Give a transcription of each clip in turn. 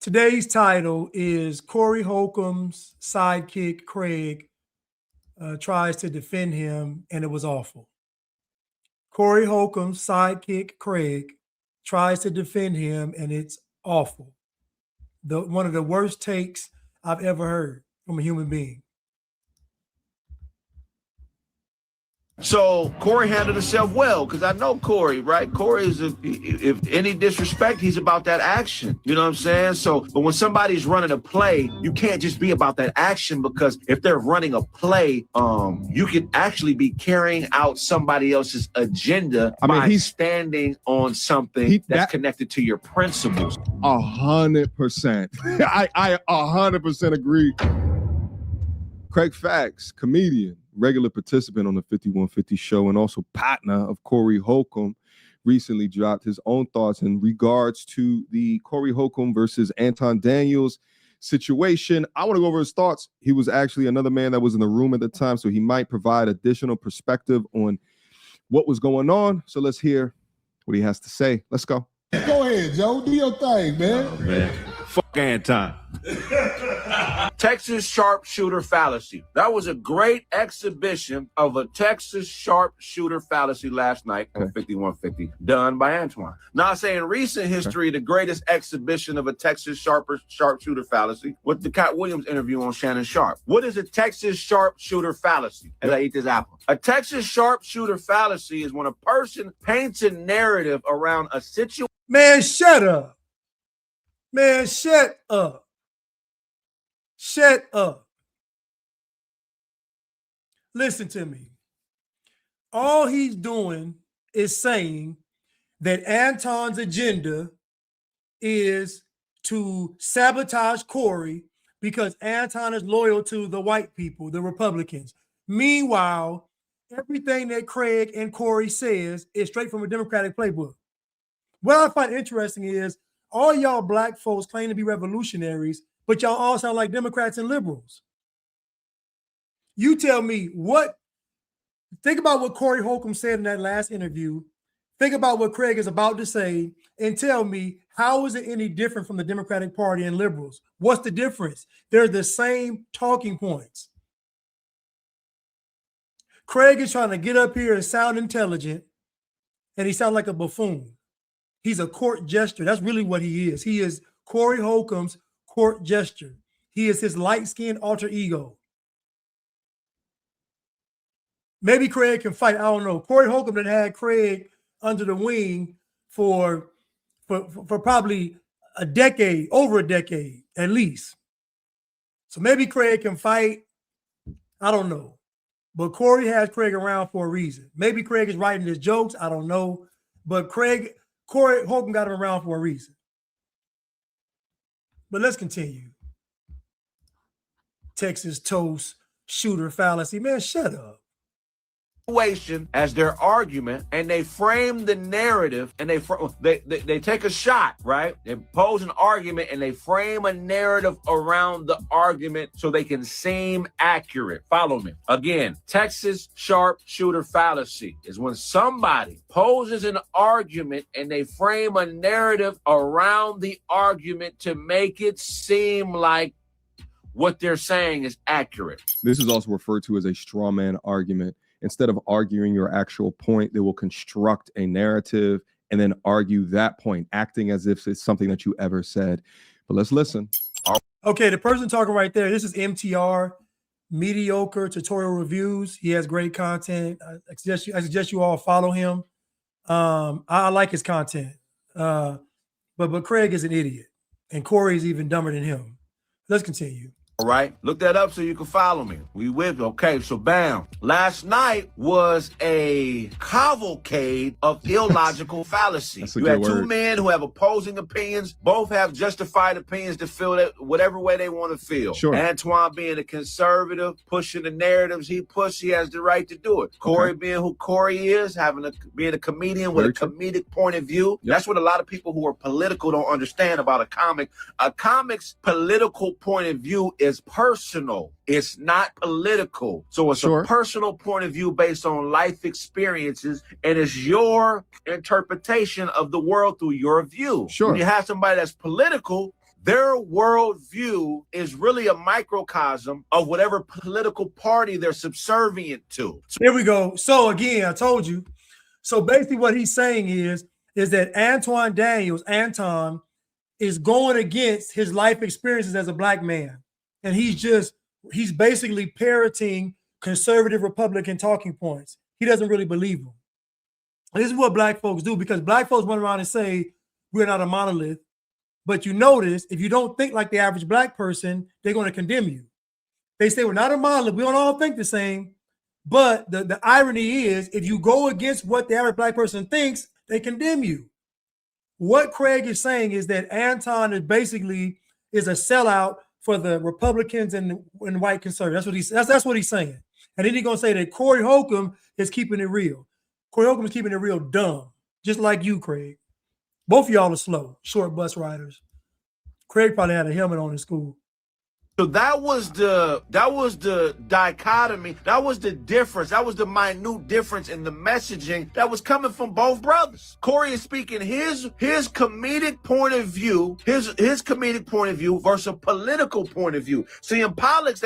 Today's title is Corey Holcomb's sidekick, Craig, tries to defend him, and it was awful. Corey Holcomb's sidekick, Craig, tries to defend him, and it's awful. One of the worst takes I've ever heard from a human being. So Corey handled himself well, because I know Corey, right? Corey is, if any disrespect, he's about that action. You know what I'm saying? So, but when somebody's running a play, you can't just be about that action, because if they're running a play, you could actually be carrying out somebody else's agenda by standing on something that's connected to your principles. 100%. I 100% agree. Craig Fax, comedian, regular participant on the 5150 show, and also partner of Corey Holcomb, recently dropped his own thoughts in regards to the Corey Holcomb versus Anton Daniels situation. I want to go over his thoughts. He was actually another man that was in the room at the time, so he might provide additional perspective on what was going on. So let's hear what he has to say. Let's go. Go ahead, Joe. Do your thing, man. Oh, man. Fuck Anton. Texas sharpshooter fallacy. That was a great exhibition of a Texas sharpshooter fallacy last night on 5150, done by Antoine. Now, I say in recent history, the greatest exhibition of a Texas sharpshooter fallacy was the Cat Williams interview on Shannon Sharp. What is a Texas sharpshooter fallacy? As I eat this apple. A Texas sharpshooter fallacy is when a person paints a narrative around a situation. Man, shut up. Man, shut up. Shut up. Listen to me. All he's doing is saying that Anton's agenda is to sabotage Corey because Anton is loyal to the white people, the Republicans. Meanwhile, everything that Craig and Corey says is straight from a Democratic playbook. What I find interesting is all y'all black folks claim to be revolutionaries, but y'all all sound like Democrats and liberals. You tell me think about what Corey Holcomb said in that last interview. Think about what Craig is about to say and tell me, how is it any different from the Democratic Party and liberals? What's the difference? They're the same talking points. Craig is trying to get up here and sound intelligent, and he sounds like a buffoon. He's a court jester. That's really what he is. He is Corey Holcomb's court jester. He is his light-skinned alter ego. Maybe Craig can fight. I don't know. Corey Holcomb that had Craig under the wing for probably a decade, over a decade at least. So maybe Craig can fight. I don't know. But Corey has Craig around for a reason. Maybe Craig is writing his jokes. I don't know. But Corey Holcomb got him around for a reason. But let's continue. Texas toast shooter fallacy. Man, shut up. As their argument, and they frame the narrative, and they take a shot, right? They pose an argument and they frame a narrative around the argument so they can seem accurate. Follow me. Again, Texas sharpshooter fallacy is when somebody poses an argument and they frame a narrative around the argument to make it seem like what they're saying is accurate. This is also referred to as a straw man argument. Instead of arguing your actual point, they will construct a narrative and then argue that point, acting as if it's something that you ever said. But let's listen. Okay, the person talking right there, this is MTR, Mediocre Tutorial Reviews. He has great content. I suggest you all follow him. I like his content. But Craig is an idiot, and Corey is even dumber than him. Let's continue. All right, look that up so you can follow me. We with, okay, so bam. Last night was a cavalcade of illogical fallacy. You had two men who have opposing opinions, both have justified opinions to feel that whatever way they want to feel. Sure. Antoine being a conservative, pushing the narratives he pushed, he has the right to do it. Corey being who Corey is, being a comedian with a comedic point of view. Yep. That's what a lot of people who are political don't understand about a comic. A comic's political point of view is personal. It's not political. So it's a personal point of view based on life experiences, and it's your interpretation of the world through your view. Sure. When you have somebody that's political, Their worldview is really a microcosm of whatever political party they're subservient to. Here we go. So again, I told you. So basically what he's saying is that Anton, is going against his life experiences as a black man. And he's basically parroting conservative Republican talking points. He doesn't really believe them. And this is what black folks do, because black folks run around and say, we're not a monolith. But you notice, if you don't think like the average black person, they're going to condemn you. They say, we're not a monolith. We don't all think the same. But the irony is, if you go against what the average black person thinks, they condemn you. What Craig is saying is that Anton is basically a sellout for the Republicans and white conservatives. That's what he's saying. And then he's going to say that Corey Holcomb is keeping it real. Corey Holcomb is keeping it real dumb, just like you, Craig. Both of y'all are slow, short bus riders. Craig probably had a helmet on in school. So that was the dichotomy. That was the difference. That was the minute difference in the messaging that was coming from both brothers. Corey is speaking his comedic point of view, his comedic point of view versus a political point of view. See, in politics,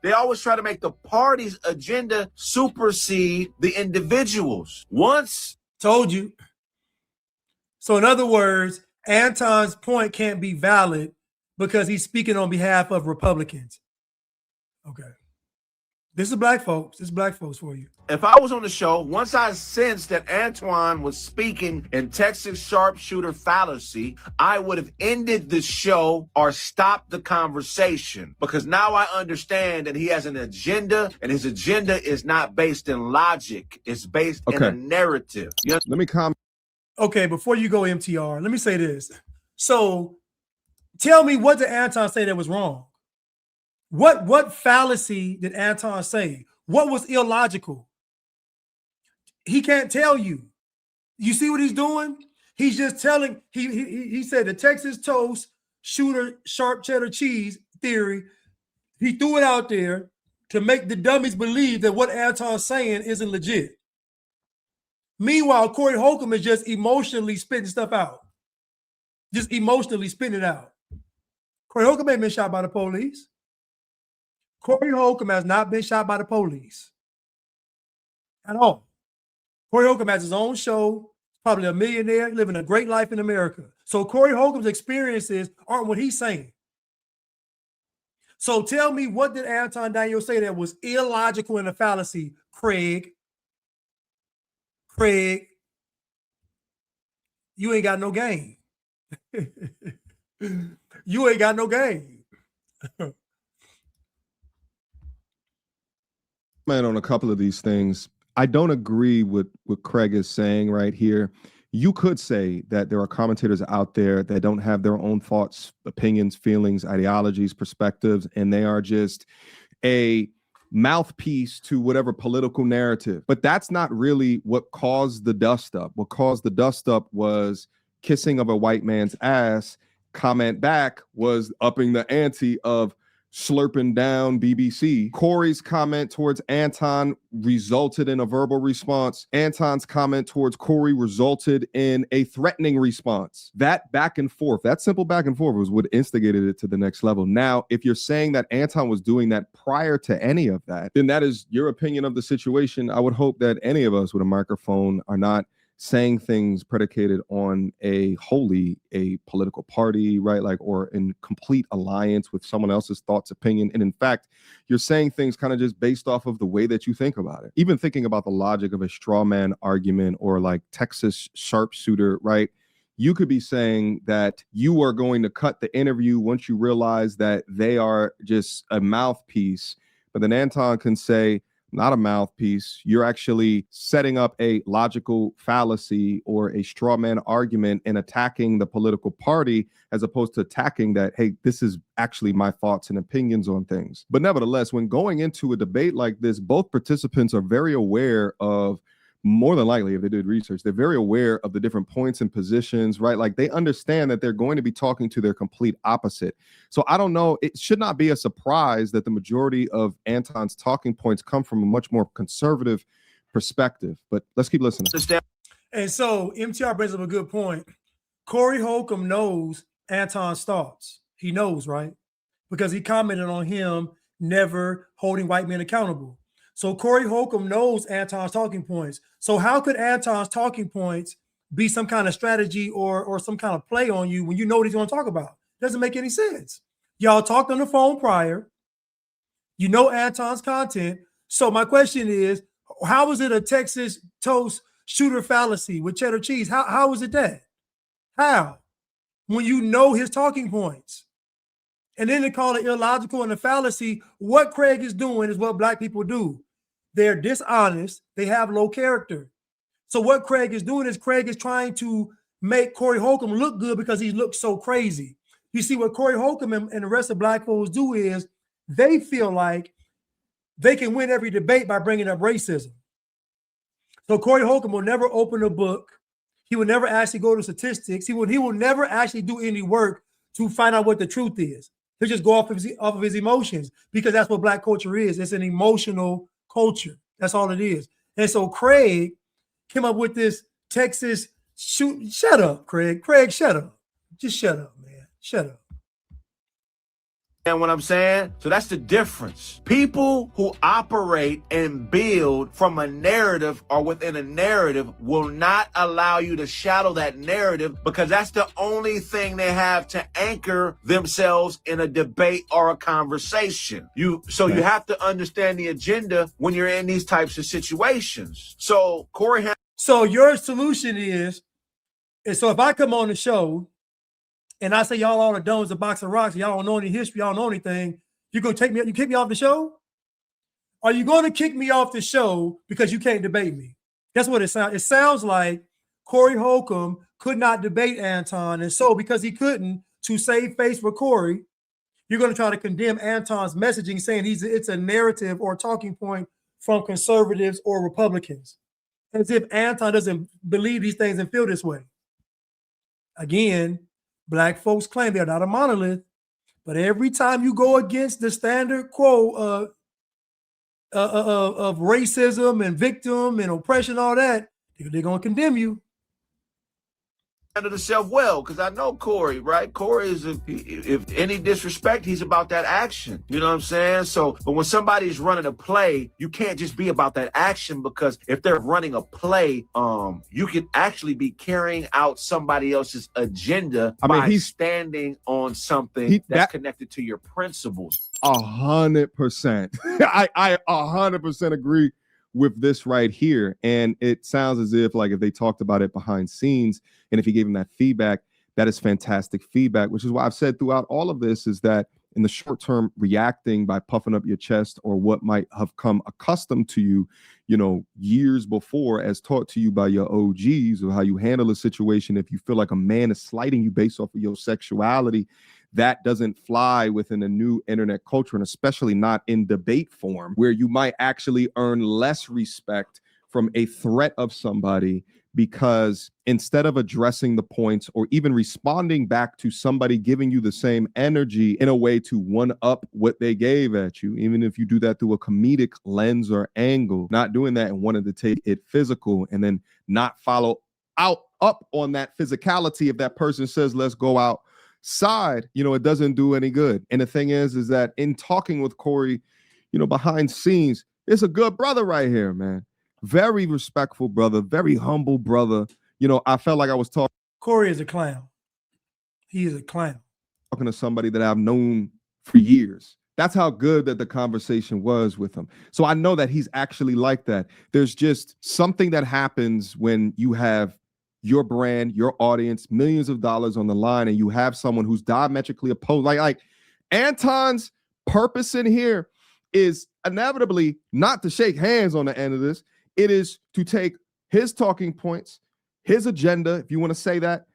they always try to make the party's agenda supersede the individuals. Once told you. So in other words, Anton's point can't be valid because he's speaking on behalf of Republicans. Okay. This is black folks. This is black folks for you. If I was on the show, once I sensed that Antoine was speaking in Texas sharpshooter fallacy, I would have ended the show or stopped the conversation, because now I understand that he has an agenda, and his agenda is not based in logic. It's based in a narrative. Let me comment. Okay, before you go, MTR, let me say this. So tell me, what did Anton say that was wrong? What fallacy did Anton say? What was illogical? He can't tell you. You see what he's doing? He's just telling, he said the Texas toast shooter sharp cheddar cheese theory. He threw it out there to make the dummies believe that what Anton's saying isn't legit. Meanwhile, Corey Holcomb is just emotionally spitting stuff out. Just emotionally spitting it out. Corey Holcomb ain't been shot by the police. Corey Holcomb has not been shot by the police at all. Corey Holcomb has his own show, probably a millionaire, living a great life in America. So Corey Holcomb's experiences aren't what he's saying. So tell me, what did Anton Daniels say that was illogical and a fallacy, Craig? Craig, you ain't got no game. You ain't got no game. Man, on a couple of these things, I don't agree with what Craig is saying right here. You could say that there are commentators out there that don't have their own thoughts, opinions, feelings, ideologies, perspectives, and they are just a mouthpiece to whatever political narrative. But that's not really what caused the dust up. What caused the dust up was kissing of a white man's ass. Comment back was upping the ante of slurping down BBC. Corey's comment towards Anton resulted in a verbal response. Anton's comment towards Corey resulted in a threatening response. That back and forth, that simple back and forth was what instigated it to the next level. Now, if you're saying that Anton was doing that prior to any of that, then that is your opinion of the situation. I would hope that any of us with a microphone are not saying things predicated on a political party, right? Like, or in complete alliance with someone else's thoughts, opinion. And in fact, you're saying things kind of just based off of the way that you think about it. Even thinking about the logic of a straw man argument or like Texas sharpshooter, right? You could be saying that you are going to cut the interview once you realize that they are just a mouthpiece. But then Anton can say, not a mouthpiece. You're actually setting up a logical fallacy or a straw man argument and attacking the political party, as opposed to attacking that, hey, this is actually my thoughts and opinions on things. But nevertheless, when going into a debate like this, both participants are very aware of, more than likely, if they did research, they're very aware of the different points and positions, right? Like, they understand that they're going to be talking to their complete opposite. So I don't know, it should not be a surprise that the majority of Anton's talking points come from a much more conservative perspective. But let's keep listening. And so MTR brings up a good point. Corey Holcomb knows Anton's thoughts. He knows, right? Because he commented on him never holding white men accountable. So Corey Holcomb knows Anton's talking points. So how could Anton's talking points be some kind of strategy or some kind of play on you when you know what he's going to talk about? Doesn't make any sense. Y'all talked on the phone prior. You know Anton's content. So my question is, how was it a Texas toast shooter fallacy with cheddar cheese? How was it that? How? When you know his talking points. And then they call it illogical and a fallacy. What Craig is doing is what black people do. They're dishonest. They have low character. So what Craig is doing is Craig is trying to make Corey Holcomb look good because he looks so crazy. You see, what Corey Holcomb and the rest of black folks do is they feel like they can win every debate by bringing up racism. So Corey Holcomb will never open a book. He will never actually go to statistics. He will never actually do any work to find out what the truth is. He'll just go off of his emotions, because that's what black culture is. It's an emotional culture. That's all it is. And so Craig came up with this Texas shoot. Shut up, Craig. Craig, shut up. Just shut up, man. Shut up. And what I'm saying? So that's the difference. People who operate and build from a narrative or within a narrative will not allow you to shadow that narrative, because that's the only thing they have to anchor themselves in a debate or a conversation. You have to understand the agenda when you're in these types of situations. So Corey So your solution is so if I come on the show and I say y'all all are dumb as a box of rocks, y'all don't know any history, y'all don't know anything, you're gonna you kick me off the show? Are you going to kick me off the show because you can't debate me? That's what it sounds. It sounds like Corey Holcomb could not debate Anton, and so because he couldn't, to save face for Corey, you're going to try to condemn Anton's messaging, saying it's a narrative or a talking point from conservatives or Republicans, as if Anton doesn't believe these things and feel this way. Again, black folks claim they're not a monolith, but every time you go against the standard quo of racism and victim and oppression, all that, they're going to condemn you. handled himself well, because I know Corey, right? Corey is, if any disrespect, he's about that action. You know what I'm saying? So, but when somebody's running a play, you can't just be about that action, because if they're running a play, you could actually be carrying out somebody else's agenda by he's standing on something that's connected to your principles. 100%. I 100% agree with this right here. And it sounds as if, like, if they talked about it behind scenes and if he gave him that feedback, that is fantastic feedback, which is why I've said throughout all of this is that in the short term, reacting by puffing up your chest or what might have come accustomed to you, you know, years before as taught to you by your OGs, or how you handle a situation if you feel like a man is slighting you based off of your sexuality, that doesn't fly within a new internet culture, and especially not in debate form, where you might actually earn less respect from a threat of somebody, because instead of addressing the points or even responding back to somebody giving you the same energy in a way to one up what they gave at you, even if you do that through a comedic lens or angle, not doing that and wanting to take it physical and then not follow up on that physicality. If that person says, let's go outside, you know, it doesn't do any good. And the thing is that in talking with Corey, you know, behind scenes, it's a good brother right here, man. Very respectful brother, very humble brother. You know, I felt like I was talking. Corey is a clown. He is a clown. Talking to somebody that I've known for years. That's how good that the conversation was with him. So I know that he's actually like that. There's just something that happens when you have your brand, your audience, millions of dollars on the line, and you have someone who's diametrically opposed. Like Anton's purpose in here is inevitably not to shake hands on the end of this. It is to take his talking points, his agenda, if you want to say that,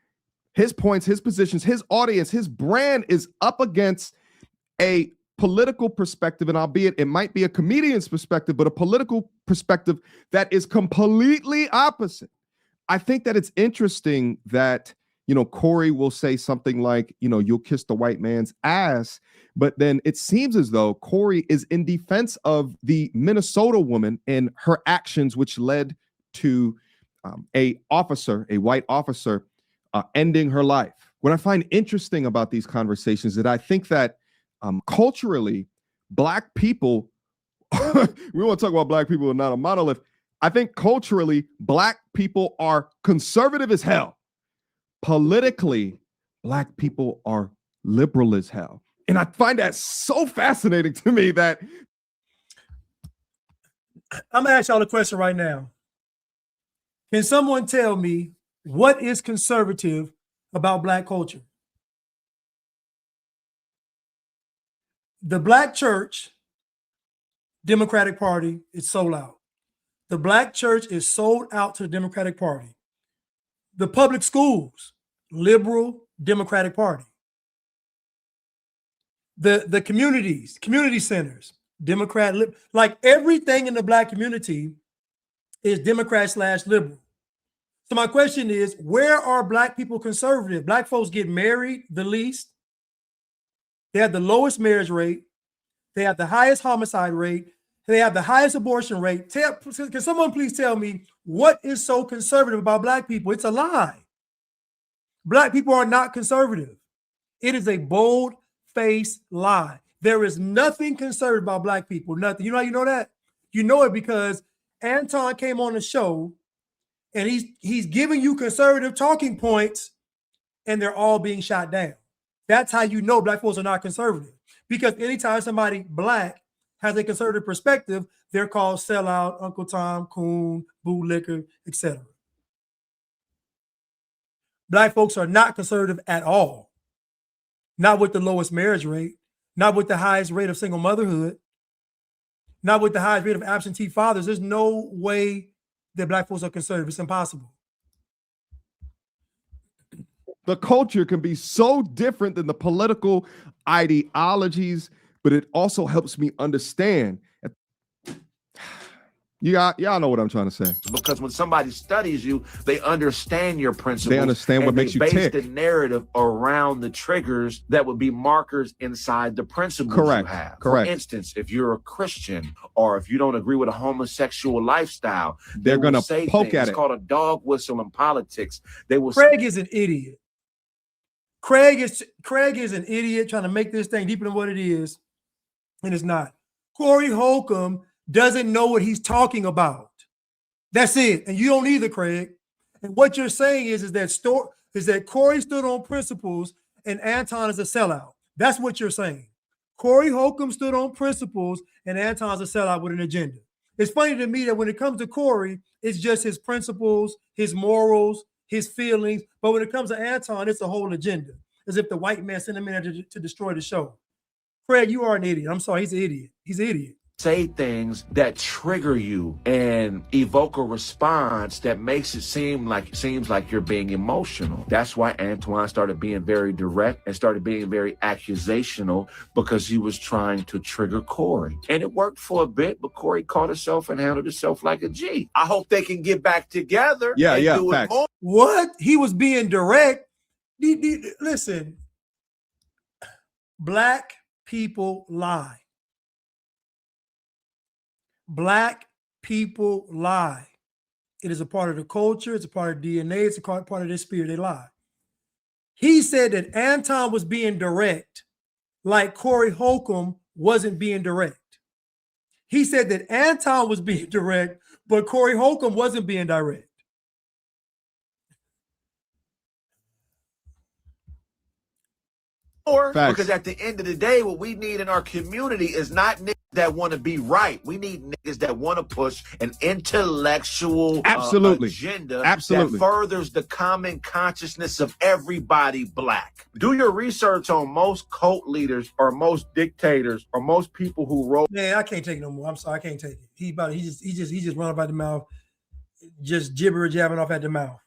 his points, his positions, his audience, his brand is up against a political perspective, and albeit it might be a comedian's perspective, but a political perspective that is completely opposite. I think that it's interesting that, you know, Corey will say something like, you know, you'll kiss the white man's ass. But then it seems as though Corey is in defense of the Minnesota woman and her actions, which led to a white officer, ending her life. what I find interesting about these conversations is that I think that culturally, Black people, we want to talk about Black people are not a monolith. I think culturally, Black people are conservative as hell. Politically, Black people are liberal as hell. And I find that so fascinating to me that I'm gonna ask y'all a question right now. Can someone tell me what is conservative about Black culture? The Black church, Democratic Party, is sold out. The Black church is sold out to the Democratic Party. The public schools, liberal, Democratic Party. The communities, community centers, Democrat, like everything in the Black community is Democrat/liberal. So my question is, where are Black people conservative? Black folks get married the least. They have the lowest marriage rate. They have the highest homicide rate. They have the highest abortion rate. Can someone please tell me what is so conservative about Black people? It's a lie. Black people are not conservative. It is a bold-faced lie. There is nothing conservative about Black people. Nothing. You know how you know that? You know it because Anton came on the show and he's giving you conservative talking points and they're all being shot down. That's how you know Black folks are not conservative. Because anytime somebody Black has a conservative perspective, they're called sellout, Uncle Tom, coon, bootlicker, etc. Black folks are not conservative at all. Not with the lowest marriage rate, not with the highest rate of single motherhood, not with the highest rate of absentee fathers. There's no way that Black folks are conservative. It's impossible. the culture can be so different than the political ideologies, but it also helps me understand. Y'all know what I'm trying to say. Because when somebody studies you, they understand your principles. They understand what makes you tick. They base the narrative around the triggers that would be markers inside the principles you have. Correct. For instance, if you're a Christian or if you don't agree with a homosexual lifestyle, they're going to poke at it. It's called a dog whistle in politics. They will. Craig is an idiot. Craig is an idiot trying to make this thing deeper than what it is, and it's not. Corey Holcomb doesn't know what he's talking about. That's it. And you don't either, Craig. And what you're saying is that Corey stood on principles and Anton is a sellout. That's what you're saying. Corey Holcomb stood on principles and Anton's a sellout with an agenda. It's funny to me that when it comes to Corey, it's just his principles, his morals, his feelings. But when it comes to Anton, it's a whole agenda, as if the white man sent him in there to destroy the show. Craig, you are an idiot. I'm sorry. He's an idiot. He's an idiot. Say things that trigger you and evoke a response that makes it seems like you're being emotional. That's why Antoine started being very direct and started being very accusational, because he was trying to trigger Corey. And it worked for a bit, but Corey caught himself and handled himself like a G. I hope they can get back together. Do facts. it more. What? He was being direct. Listen, Black people lie. Black people lie. It is a part of the culture. It's a part of DNA. It's a part of their spirit. They lie. He said that Anton was being direct, like Corey Holcomb wasn't being direct. He said that Anton was being direct, but Corey Holcomb wasn't being direct. Because at the end of the day, what we need in our community is not niggas that want to be right. We need niggas that want to push an intellectual agenda that furthers the common consciousness of everybody Black. Do your research on most cult leaders or most dictators or most people who wrote. Man, I can't take it no more. I'm sorry, I can't take it. He just run off at the mouth, just gibber jabbing off at the mouth.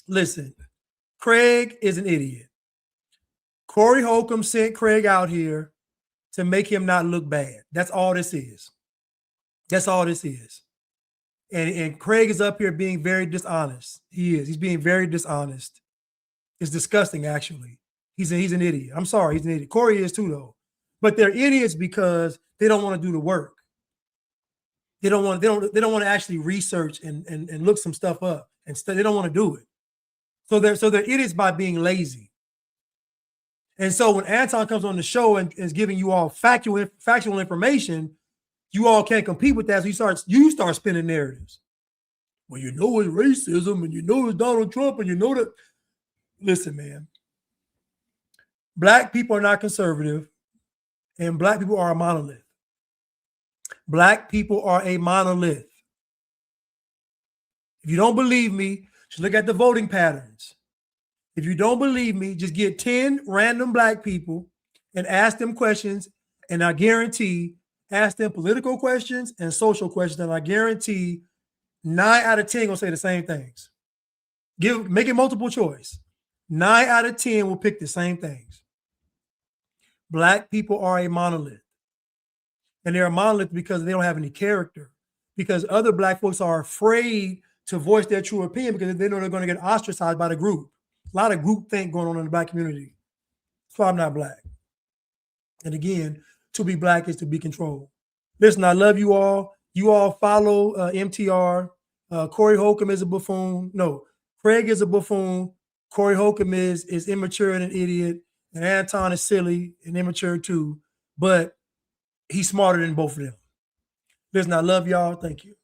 Listen, Craig is an idiot. Corey Holcomb sent Craig out here to make him not look bad. That's all this is. That's all this is. And Craig is up here being very dishonest. He is. He's being very dishonest. It's disgusting, actually. He's an idiot. I'm sorry, he's an idiot. Corey is too, though. But they're idiots because they don't want to do the work. They don't want to actually research and look some stuff up. And they don't want to do it. So they're idiots by being lazy. And so when Anton comes on the show and is giving you all factual information, you all can't compete with that. So you start spinning narratives. Well, you know it's racism, and you know it's Donald Trump, and you know that. Listen, man. Black people are not conservative, and black people are a monolith. Black people are a monolith. If you don't believe me, just look at the voting patterns. If you don't believe me, just get 10 random black people and ask them questions, and I guarantee, ask them political questions and social questions, and I guarantee 9 out of 10 gonna say the same things. Make it multiple choice. 9 out of 10 will pick the same things. Black people are a monolith. And they're a monolith because they don't have any character. Because other black folks are afraid to voice their true opinion because they know they're going to get ostracized by the group. A lot of group think going on in the black community. That's why I'm not black. And again, to be black is to be controlled. Listen, I love you all. You all follow MTR. Corey Holcomb is a buffoon. No, Craig is a buffoon. Corey Holcomb is immature and an idiot. And Anton is silly and immature too. But he's smarter than both of them. Listen, I love y'all. Thank you.